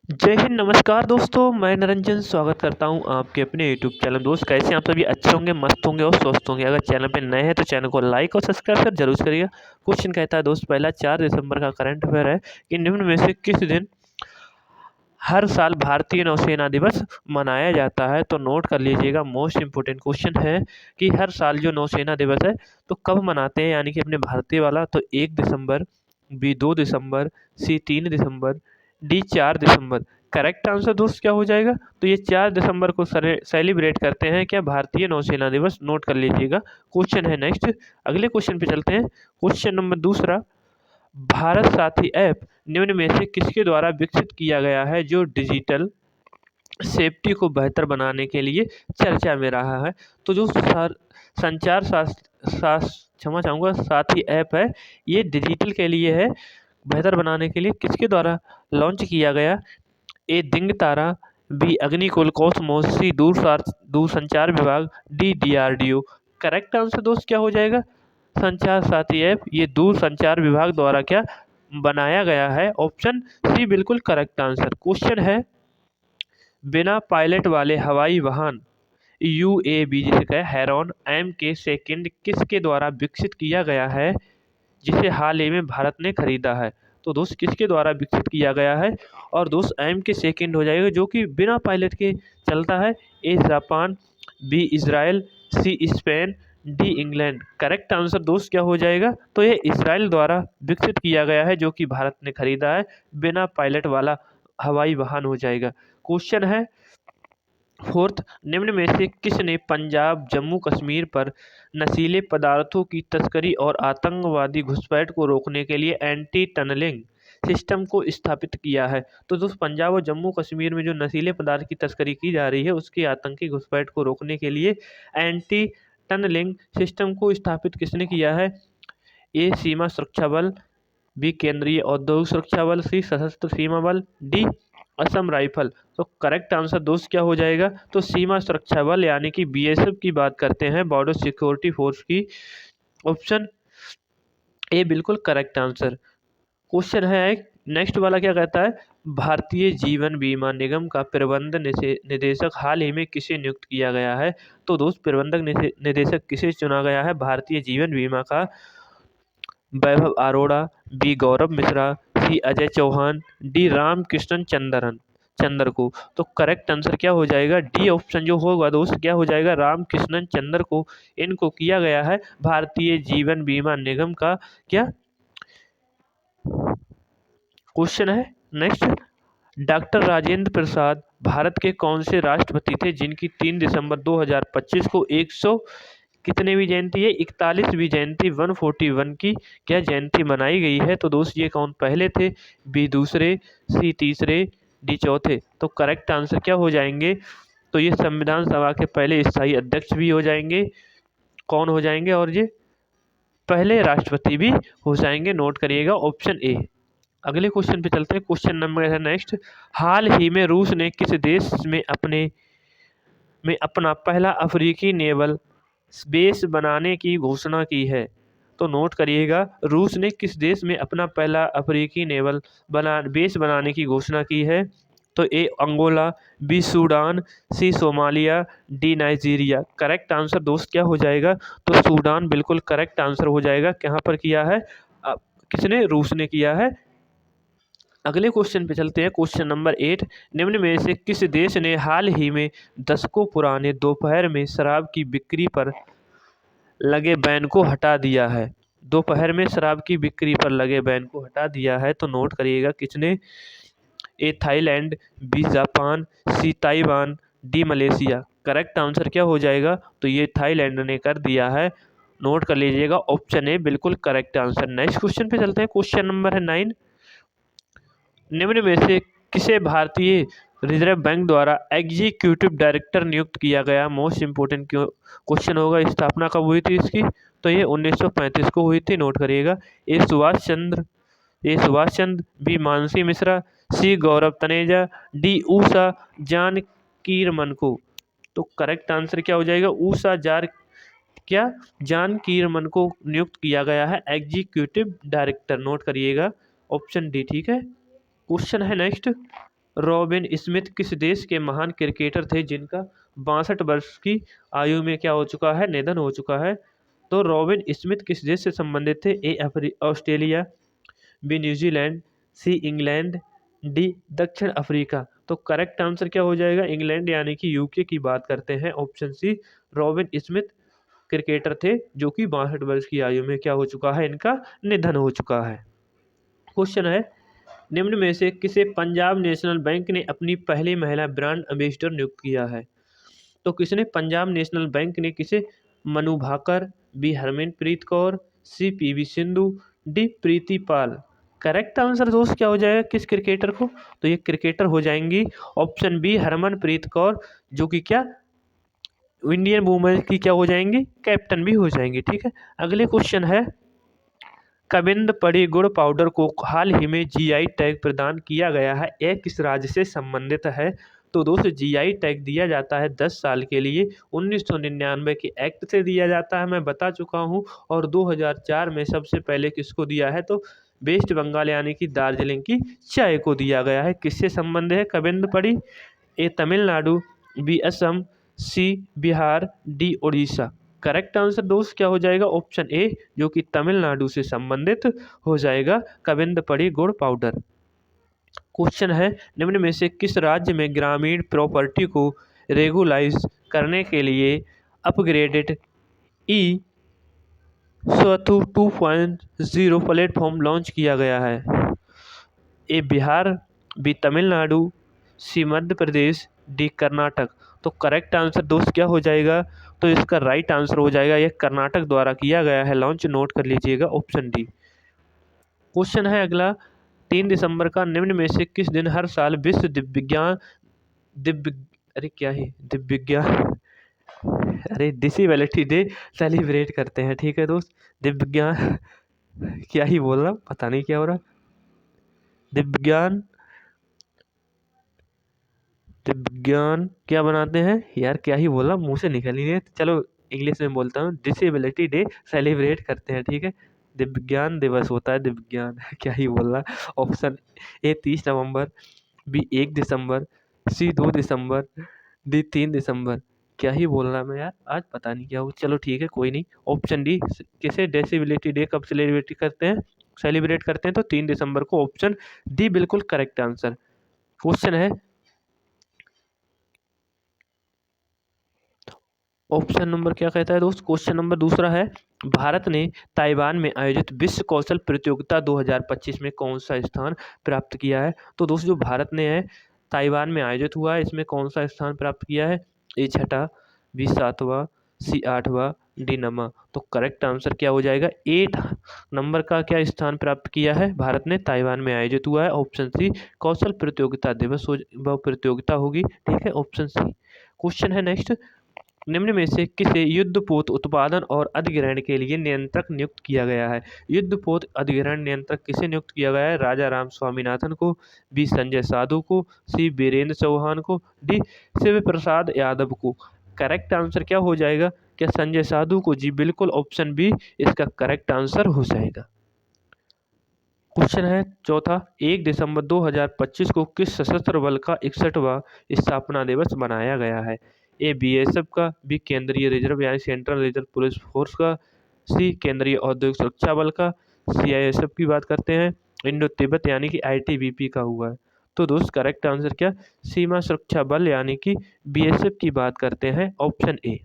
जय हिंद, नमस्कार दोस्तों। मैं निरंजन स्वागत करता हूं आपके अपने यूट्यूब चैनल। दोस्त कैसे हैं आप सभी? अच्छे होंगे, मस्त होंगे और स्वस्थ होंगे। अगर चैनल पे नए हैं तो चैनल को लाइक और सब्सक्राइब कर जरूर करिएगा। क्वेश्चन कहता है दोस्त, पहला 4 दिसंबर का करंट अफेयर है कि निम्न में से किस दिन हर साल भारतीय नौसेना दिवस मनाया जाता है? तो नोट कर लीजिएगा, मोस्ट इंपोर्टेंट क्वेश्चन है कि हर साल जो नौसेना दिवस है तो कब मनाते हैं, यानी कि अपने भारतीय वाला। तो 1 दिसंबर, बी 2 दिसंबर, सी 3 दिसंबर, डी 4 दिसंबर। करेक्ट आंसर दोस्त क्या हो जाएगा? तो ये 4 दिसंबर को सेलिब्रेट करते हैं क्या, भारतीय नौसेना दिवस। नोट कर लीजिएगा। क्वेश्चन है नेक्स्ट, अगले क्वेश्चन पे चलते हैं। क्वेश्चन नंबर दूसरा, भारत साथी ऐप निम्न में से किसके द्वारा विकसित किया गया है जो डिजिटल सेफ्टी को बेहतर बनाने के लिए चर्चा में रहा है? तो जो संचार क्षमा चाहूँगा साथी ऐप है, ये डिजिटल के लिए है, बेहतर बनाने के लिए किसके द्वारा लॉन्च किया गया? ए दिंग तारा, बी अग्निकुल कॉस्मोस, सी दूरसंचार विभाग, डी डीआरडीओ। करेक्ट आंसर दोस्त क्या हो जाएगा? संचार साथी ऐप ये दूरसंचार विभाग द्वारा क्या बनाया गया है। ऑप्शन सी बिल्कुल करेक्ट आंसर। क्वेश्चन है, बिना पायलट वाले हवाई वाहन यूएवी जिसे कहे हेरॉन एम के सेकंड किसके द्वारा विकसित किया गया है, जिसे हाल ही में भारत ने खरीदा है? तो दोस्त किसके द्वारा विकसित किया गया है? और दोस्त एम के सेकंड हो जाएगा, जो कि बिना पायलट के चलता है। A Japan, B Israel, C Spain, D England. Correct answer दोस्त क्या हो जाएगा? तो ये इसराइल द्वारा विकसित किया गया है, जो कि भारत ने खरीदा है, बिना पायलट वाला हवाई वाहन हो जाएगा। क्वेश्चन है फोर्थ, निम्न में से किसने पंजाब जम्मू कश्मीर पर नशीले पदार्थों की तस्करी और आतंकवादी घुसपैठ को रोकने के लिए एंटी टनलिंग सिस्टम को स्थापित किया है? तो दोस्त पंजाब और जम्मू कश्मीर में जो नशीले पदार्थ की तस्करी की जा रही है, उसकी आतंकी घुसपैठ को रोकने के लिए एंटी टनलिंग सिस्टम को स्थापित किसने किया है? ए सीमा सुरक्षा बल, बी केंद्रीय औद्योगिक सुरक्षा बल, सी सशस्त्र सीमा बल, डी असम राइफल। तो करेक्ट आंसर दोस्त क्या हो जाएगा? तो सीमा सुरक्षा बल यानी कि बीएसएफ की बात करते हैं, बॉर्डर सिक्योरिटी फोर्स की। ऑप्शन ए बिल्कुल करेक्ट आंसर। क्वेश्चन है नेक्स्ट वाला, क्या कहता है? भारतीय जीवन बीमा निगम का प्रबंध निदेशक हाल ही में किसे नियुक्त किया गया है? तो दोस्त प्रबंधक निदेशक किसे चुना गया है भारतीय जीवन बीमा का? वैभव अरोड़ा, बी गौरव मिश्रा, सी अजय चौहान, डी रामकृष्णन चंद्र को। तो करेक्ट आंसर क्या हो जाएगा? डी ऑप्शन जो होगा दोस्त क्या हो जाएगा? रामकृष्णन चंद्र को इनको किया गया है भारतीय जीवन बीमा निगम का क्या। क्वेश्चन है नेक्स्ट, डॉक्टर राजेंद्र प्रसाद भारत के कौन से राष्ट्रपति थे जिनकी 3 दिसंबर 2025 को 100 कितने जयंती है? 41वीं जयंती 141 की क्या जयंती मनाई गई है? तो दोस्त ये कौन पहले थे? बी दूसरे, सी तीसरे, डी चौथे। तो करेक्ट आंसर क्या हो जाएंगे? तो ये संविधान सभा के पहले स्थायी अध्यक्ष भी हो जाएंगे। कौन हो जाएंगे? और ये पहले राष्ट्रपति भी हो जाएंगे। नोट करिएगा ऑप्शन ए। अगले क्वेश्चन पे चलते हैं। क्वेश्चन नंबर है नेक्स्ट, हाल ही में रूस ने किस देश में अपना पहला अफ्रीकी नेवल बेस बनाने की घोषणा की है? तो नोट करिएगा, रूस ने किस देश में अपना पहला अफ्रीकी नेवल बेस बनाने की घोषणा की है? तो A Angola, B Sudan, C Somalia, D Nigeria. Correct answer दोस्त क्या हो जाएगा? तो सूडान बिल्कुल करेक्ट आंसर हो जाएगा। कहाँ पर किया है? किसने? रूस ने किया है। अगले क्वेश्चन पे चलते हैं। क्वेश्चन नंबर 8, निम्न में से किस देश ने हाल ही में दशकों पुराने दोपहर में शराब की बिक्री पर लगे बैन को हटा दिया है? दोपहर में शराब की बिक्री पर लगे बैन को हटा दिया है। तो नोट करिएगा किसने? A Thailand, B Japan, C Taiwan, D Malaysia. Correct answer क्या हो जाएगा? तो ये थाईलैंड ने कर दिया है। नोट कर लीजिएगा, ऑप्शन ए बिल्कुल करेक्ट आंसर। नेक्स्ट क्वेश्चन पे चलते हैं। क्वेश्चन नंबर है 9, निम्न में से किसे भारतीय रिजर्व बैंक द्वारा एग्जीक्यूटिव डायरेक्टर नियुक्त किया गया? मोस्ट इंपोर्टेंट क्वेश्चन होगा। स्थापना कब हुई थी इसकी? तो ये 1935 को हुई थी। नोट करिएगा। ए सुभाष चंद्र, बी मानसी मिश्रा, सी गौरव तनेजा, डी ऊषा जान कीरमन को। तो करेक्ट आंसर क्या हो जाएगा? ऊषा जार क्या जान कीरमन को नियुक्त किया गया है एग्जीक्यूटिव डायरेक्टर। नोट करिएगा ऑप्शन डी। ठीक है। क्वेश्चन है नेक्स्ट, रॉबिन स्मिथ किस देश के महान क्रिकेटर थे जिनका 62 वर्ष की आयु में क्या हो चुका है, निधन हो चुका है? तो रॉबिन स्मिथ किस देश से संबंधित थे? A Australia, B New Zealand, C England, D दक्षिण अफ्रीका। तो करेक्ट आंसर क्या हो जाएगा? इंग्लैंड यानी कि यूके की बात करते हैं। Option C, Robin Smith cricketer थे जो कि 62 वर्ष की आयु में क्या हो चुका है, इनका निधन हो चुका है। क्वेश्चन है, निम्न में से किसे पंजाब नेशनल बैंक ने अपनी पहली महिला ब्रांड एम्बेसडर नियुक्त किया है? तो किसने? पंजाब नेशनल बैंक ने किसे? मनु भाकर, बी हरमनप्रीत कौर, सी पीवी सिंधु, डी प्रीति पाल। करेक्ट आंसर दोस्त क्या हो जाएगा किस क्रिकेटर को? तो ये क्रिकेटर हो जाएंगी ऑप्शन बी हरमनप्रीत कौर, जो कि क्या इंडियन वुमेन की क्या हो जाएंगी? कैप्टन भी हो जाएंगी। ठीक है, अगले क्वेश्चन है, कबिंद पड़ी गुड़ पाउडर को हाल ही में जीआई टैग प्रदान किया गया है, यह किस राज्य से संबंधित है? तो दोस्तों जीआई टैग दिया जाता है 10 साल के लिए, 1999 के एक्ट से दिया जाता है, मैं बता चुका हूँ। और 2004 में सबसे पहले किसको दिया है? तो वेस्ट बंगाल यानी कि दार्जिलिंग की चाय को दिया गया है। किससे संबंध है कबिंद पड़ी? A Tamil Nadu, B Assam, C Bihar, D Orissa. Correct answer दोस्त क्या हो जाएगा? ऑप्शन ए, जो कि तमिलनाडु से संबंधित हो जाएगा कबिंद पड़ी गुड़ पाउडर। क्वेश्चन है, निम्न में से किस राज्य में ग्रामीण प्रॉपर्टी को रेगुलाइज करने के लिए अपग्रेडेड ई स्वथु 2.0 प्लेटफॉर्म लॉन्च किया गया है? ए बिहार, बी तमिलनाडु, सी मध्य प्रदेश, डी कर्नाटक। तो करेक्ट आंसर दोस्त क्या हो जाएगा? तो इसका राइट आंसर हो जाएगा यह कर्नाटक द्वारा किया गया है लॉन्च, नोट कर लीजिएगा ऑप्शन डी। क्वेश्चन है अगला, 3 दिसंबर का निम्न में से किस दिन हर साल विश्व दिव्यांग दिव्य अरे क्या है दिव्यांग अरे डिसेबिलिटी डे सेलिब्रेट करते हैं? ठीक है दोस्त, दिव्यांग क्या ही बोल रहा, पता नहीं क्या हो रहा, दिव्यांग दिव्यांग क्या बनाते हैं यार, क्या ही बोला, मुंह से निकल ही नहीं। चलो इंग्लिश में बोलता हूँ, डिसेबिलिटी डे सेलिब्रेट करते हैं। ठीक है, दिव्यांग दिवस होता है, दिव्यांग क्या ही बोल रहा। ऑप्शन ए 30 नवंबर, बी 1 दिसंबर, सी 2 दिसंबर, डी 3 दिसंबर। क्या ही बोल रहा मैं यार, आज पता नहीं क्या हो। चलो ठीक है, कोई नहीं। ऑप्शन डी, किसे डिसेबिलिटी डे कब सेलिब्रेट करते हैं? तो 3 दिसंबर को। ऑप्शन डी बिल्कुल करेक्ट आंसर। क्वेश्चन है, ऑप्शन नंबर क्या कहता है दोस्त? क्वेश्चन नंबर दूसरा है, भारत ने ताइवान में आयोजित विश्व कौशल प्रतियोगिता 2025 में कौन सा स्थान प्राप्त किया है? तो दोस्त जो भारत ने है ताइवान में आयोजित हुआ है, इसमें कौन सा स्थान प्राप्त किया है? ए 6वां, बी 7वां, सी 8वां, डी 9वां। तो करेक्ट आंसर क्या हो जाएगा? 8 नंबर का क्या स्थान प्राप्त किया है भारत ने? ताइवान में आयोजित हुआ है। ऑप्शन सी, कौशल प्रतियोगिता दिवस वह प्रतियोगिता होगी। ठीक है, ऑप्शन सी। क्वेश्चन है नेक्स्ट, निम्न में से किसे युद्धपोत उत्पादन और अधिग्रहण के लिए नियंत्रक नियुक्त किया गया है? युद्धपोत अधिग्रहण नियंत्रक किसे नियुक्त किया गया है? राजा राम स्वामीनाथन को, बी संजय साधु को, सी बीरेंद्र चौहान को, डी शिव प्रसाद यादव को। करेक्ट आंसर क्या हो जाएगा? क्या संजय साधु को? जी बिल्कुल, ऑप्शन बी इसका करेक्ट आंसर हो जाएगा। क्वेश्चन है चौथा, 1 दिसंबर 2025 को किस सशस्त्र बल का 61वां स्थापना दिवस मनाया गया है? ए बीएसएफ का, बी केंद्रीय रिजर्व यानी सेंट्रल रिजर्व पुलिस फोर्स का, सी केंद्रीय औद्योगिक सुरक्षा बल का, सीआईएसएफ की बात करते हैं, इंडो तिब्बत यानी कि आईटीबीपी का हुआ है। तो दोस्त करेक्ट आंसर क्या? सीमा सुरक्षा बल यानी कि बीएसएफ की बात करते हैं, ऑप्शन ए।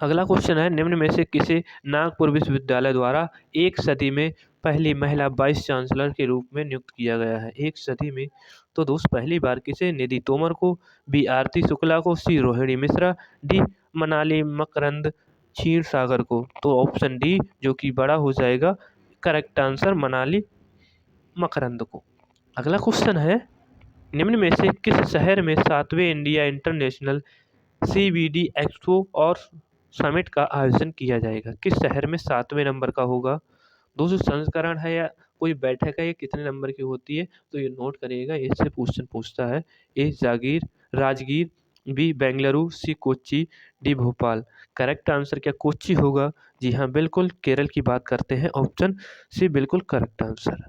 अगला क्वेश्चन है, निम्न में से किसे नागपुर विश्वविद्यालय द्वारा एक सदी में पहली महिला वाइस चांसलर के रूप में नियुक्त किया गया है? एक सदी में तो दोस्त पहली बार किसे? निधि तोमर को, बी आरती शुक्ला को, सी रोहिणी मिश्रा, डी मनाली मकरंद क्षीर सागर को। तो ऑप्शन डी जो कि बड़ा हो जाएगा करेक्ट आंसर, मनाली मकरंद को। अगला क्वेश्चन है, निम्न में से किस शहर में 7वें इंडिया इंटरनेशनल CBD एक्सपो और समिट का आयोजन किया जाएगा? किस शहर में 7वें नंबर का होगा? दोस्तों संस्करण है या कोई बैठक है, ये कितने नंबर की होती है? तो ये नोट करिएगा, इससे क्वेश्चन पूछता है। A Rajgir, B Bengaluru, C Kochi, D Bhopal. Correct answer क्या कोच्चि होगा? जी हाँ बिल्कुल, केरल की बात करते हैं, ऑप्शन सी बिल्कुल करेक्ट आंसर।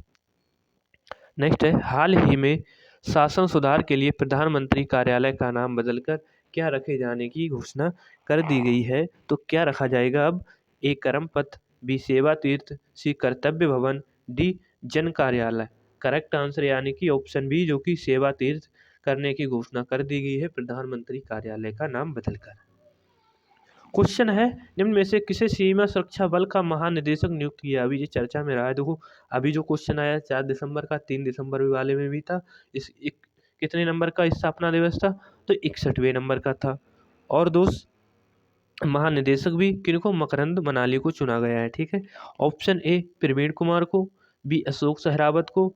नेक्स्ट है, हाल ही में शासन सुधार के लिए प्रधानमंत्री कार्यालय का नाम बदलकर क्या रखे जाने की घोषणा कर दी गई है। तो क्या रखा जाएगा अब? ए कर्म पथ, बी सेवा तीर्थ, सी कर्तव्य भवन, डी जन कार्यालय। करेक्ट आंसर यानी कि ऑप्शन बी, जो कि सेवा तीर्थ करने की घोषणा कर दी गई है प्रधानमंत्री कार्यालय का नाम बदलकर। क्वेश्चन है, निम्न में से किसे सीमा सुरक्षा बल का महानिदेशक नियुक्त किया? अभी ये चर्चा में रहा है। देखो अभी जो क्वेश्चन आया 4 दिसंबर का, 3 दिसंबर वाले में भी था। कितने नंबर का स्थापना दिवस था? तो 61वें नंबर का था। और दोस्त महानिदेशक भी किनको? मकरंद मनाली को चुना गया है। ठीक है, ऑप्शन ए प्रवीण कुमार को, बी अशोक सहरावत को,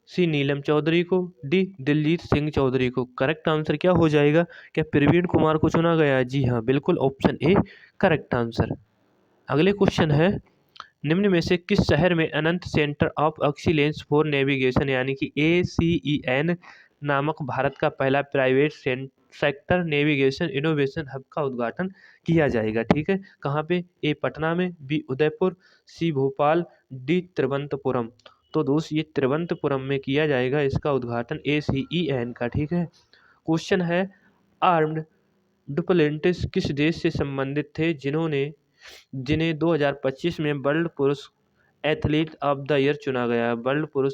सी नीलम चौधरी को, डी दिलजीत सिंह चौधरी को। करेक्ट आंसर क्या हो जाएगा? क्या प्रवीण कुमार को चुना गया है? जी हाँ, बिल्कुल ऑप्शन ए करेक्ट आंसर। अगले क्वेश्चन है, निम्न में से किस शहर में Anant centre of excellence for navigation यानी कि ACEN नामक भारत का पहला private sector navigation innovation hub का उद्घाटन किया जाएगा? ठीक है, कहाँ पे? ए पटना में, बी उदयपुर, सी भोपाल, डी तिरुवनंतपुरम। तो दोस्त ये तिरुवनंतपुरम में किया जाएगा इसका उद्घाटन ACEN का। ठीक है, क्वेश्चन है, आर्म्ड डुप्लेंटिस किस देश से संबंधित थे जिन्हें 2025 में वर्ल्ड पुरुष एथलीट ऑफ द ईयर चुना गया है? वर्ल्ड पुरुष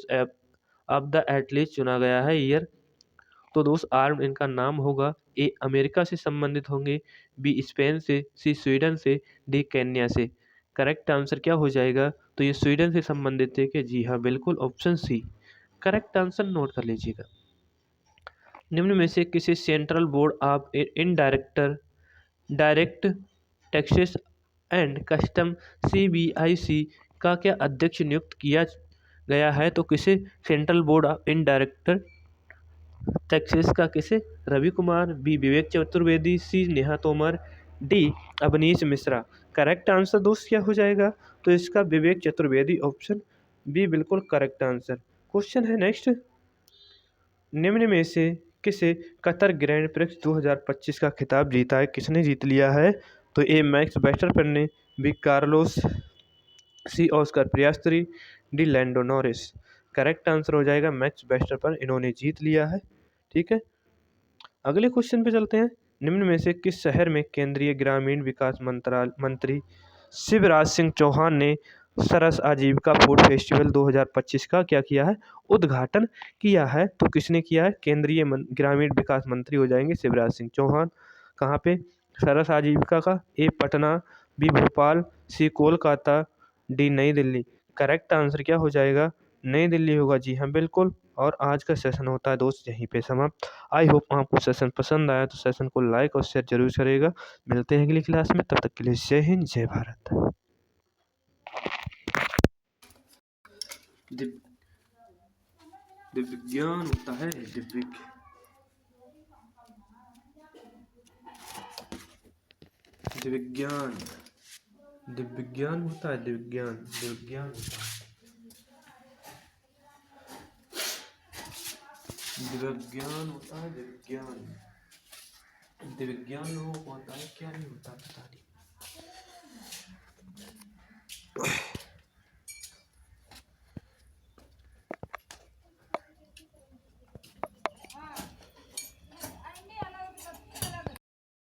ऑफ द एथलीट चुना गया है ईयर। तो दोस्त आर्म इनका नाम होगा। ए अमेरिका से संबंधित होंगे, बी स्पेन से, सी स्वीडन से, डी केन्या से। करेक्ट आंसर क्या हो जाएगा? तो ये स्वीडन से संबंधित थे कि? जी हाँ, बिल्कुल option C correct answer note कर लीजिएगा। निम्न में से किसी central board of direct taxes and custom CBIC का क्या अध्यक्ष नियुक्त किया गया है? तो किसे? Central board of indirect taxes का किसे? Ravi Kumar, B Vivek Chaturvedi, C Neha Tomar, D Avnish Mishra. Correct answer दोस्त क्या हो जाएगा? तो इसका विवेक चतुर्वेदी, ऑप्शन बी बिल्कुल करेक्ट आंसर। क्वेश्चन है नेक्स्ट, निम्न में से किसे कतर ग्रैंड प्रिक्स 2025 का खिताब जीता है? किसने जीत लिया है? तो ए मैक्स वर्स्टैपेन ने, B Carlos, C Oscar Piastri, D Lando Norris. Correct answer हो जाएगा मैक्स वर्स्टैपेन, इन्होंने जीत लिया है। ठीक है, अगले क्वेश्चन पे चलते हैं। निम्न में से किस शहर में केंद्रीय ग्रामीण विकास मंत्री शिवराज सिंह चौहान ने सरस आजीविका फूड फेस्टिवल 2025 का क्या किया है? उद्घाटन किया है। तो किसने किया है? केंद्रीय ग्रामीण विकास मंत्री हो जाएंगे शिवराज सिंह चौहान। कहाँ पे? सरस आजीविका का। ए पटना, बी भोपाल, सी कोलकाता, डी नई दिल्ली। करेक्ट आंसर क्या हो जाएगा? नई दिल्ली होगा। जी हाँ, बिल्कुल। और आज का सेशन होता है दोस्त यहीं पे समाप्त। आई होप आपको सेशन पसंद आया तो सेशन को लाइक और शेयर जरूर करेगा। मिलते हैं अगली क्लास में, तब तक के लिए जय हिंद, जय भारत। दिव्य ज्ञान होता है, दिव्य ज्ञान होता है, दिव्य ज्ञान होता है, दिव्य ज्ञान होता है, दिव्य ज्ञान लोगों को होता है, क्या नहीं होता पता नहीं।